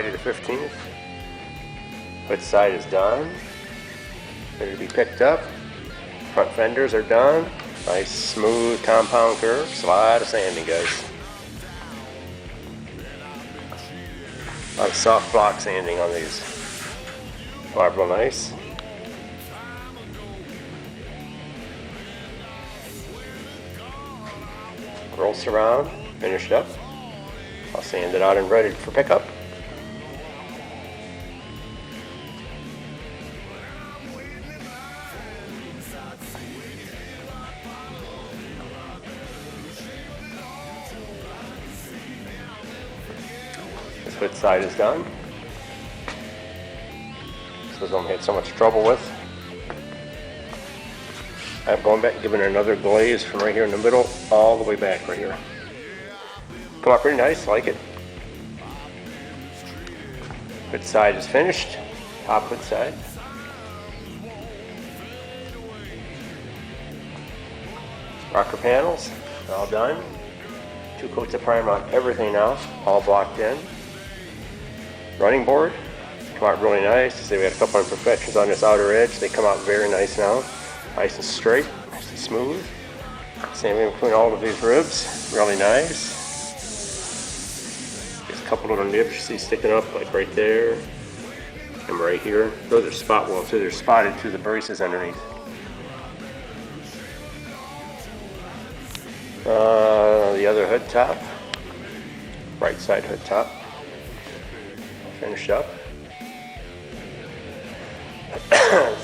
Friday the 15th. Hood side is done. Ready to be picked up. Front fenders are done. Nice smooth compound curves. A lot of sanding, guys. A lot of soft block sanding on these. Real nice. Roll surround, finished up. I'll sand it out and ready for pickup. This hood side is done. This is the one we had so much trouble with. I'm going back and giving it another glaze from right here in the middle all the way back right here. Come out pretty nice, like it. Hood side is finished. Top hood side. Rocker panels, all done. 2 coats of primer on everything now, all blocked in. Running board, come out really nice. See, we had a couple imperfections on this outer edge. They come out very nice now. Nice and straight, nice and smooth. Same in between all of these ribs, really nice. There's a couple little nibs you see sticking up, like right there and right here. Those are spot welds, so they're spotted through the braces underneath. The other hood top, right side hood top, finished up.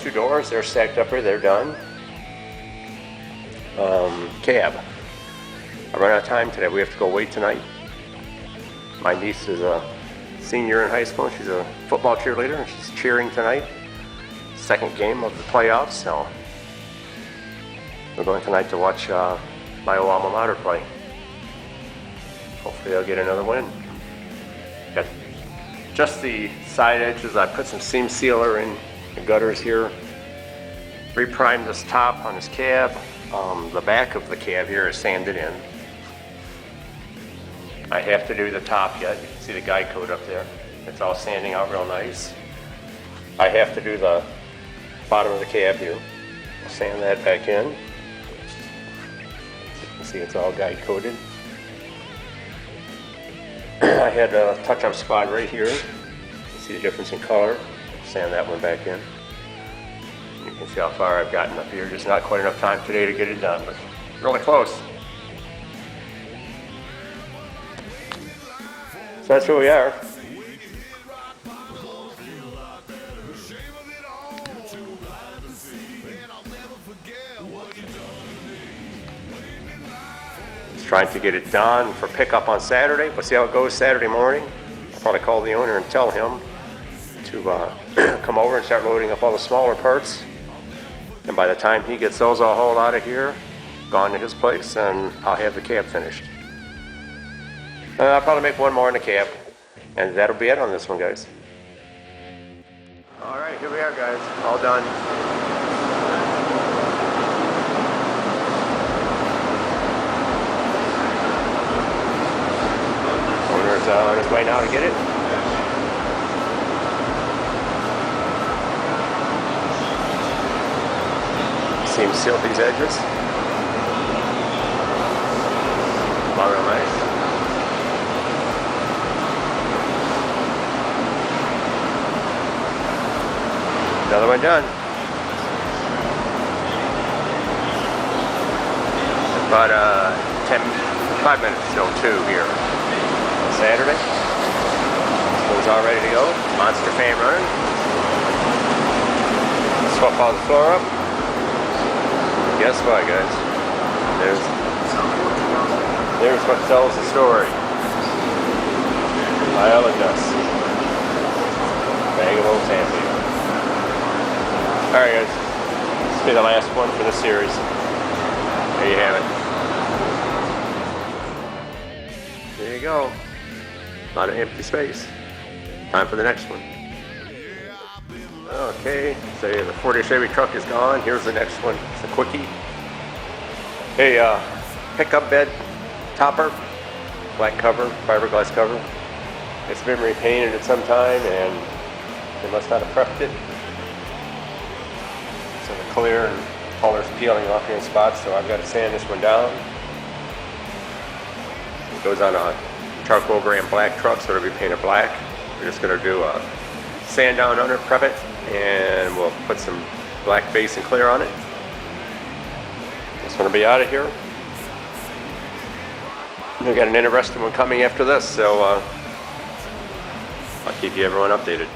2 doors, they're stacked up here, they're done. Cab. I ran out of time today. We have to go wait tonight. My niece is a senior in high school. She's a football cheerleader and she's cheering tonight. Second game of the playoffs, so we're going tonight to watch my old alma mater play. Hopefully they'll get another win. Got just the side edges. I put some seam sealer in the gutters here. Reprimed this top on this cab. The back of the cab here is sanded in. I have to do the top yet. You can see the guide coat up there. It's all sanding out real nice. I have to do the bottom of the cab here. I'll sand that back in. You can see it's all guide coated. I had a touch-up spot right here. You can see the difference in color. Sand that one back in. You can see how far I've gotten up here. Just not quite enough time today to get it done, but really close. So that's where we are. Just trying to get it done for pickup on Saturday. We'll see how it goes Saturday morning. I'll probably call the owner and tell him to come over and start loading up all the smaller parts. And by the time he gets those all hauled out of here, gone to his place, and I'll have the cab finished. I'll probably make one more in the cab, and that'll be it on this one, guys. All right, here we are, guys. All done. Owner's on his way now to get it. Seam seal these edges. All real nice. Another one done. About 5 minutes till 2 here. Saturday. School's all ready to go. Monster fan running. Swap all the floor up. Guess what, guys? There's what tells the story. Pile of dust. Bag of old sandpaper. Alright, guys. This will be the last one for this series. There you have it. There you go. A lot of empty space. Time for the next one. Okay, so the 40 Chevy truck is gone. Here's the next one. It's a quickie. Pickup bed topper, black cover, fiberglass cover. It's been repainted at some time and they must not have prepped it. So the clear and color's peeling off here in spots, so I've got to sand this one down. It goes on a charcoal gray and black truck, so it'll be painted black. We're just going to do a sand down under, prep it, and we'll put some black base and clear on it. This one will be out of here. We've got an interesting one coming after this, so I'll keep you everyone updated.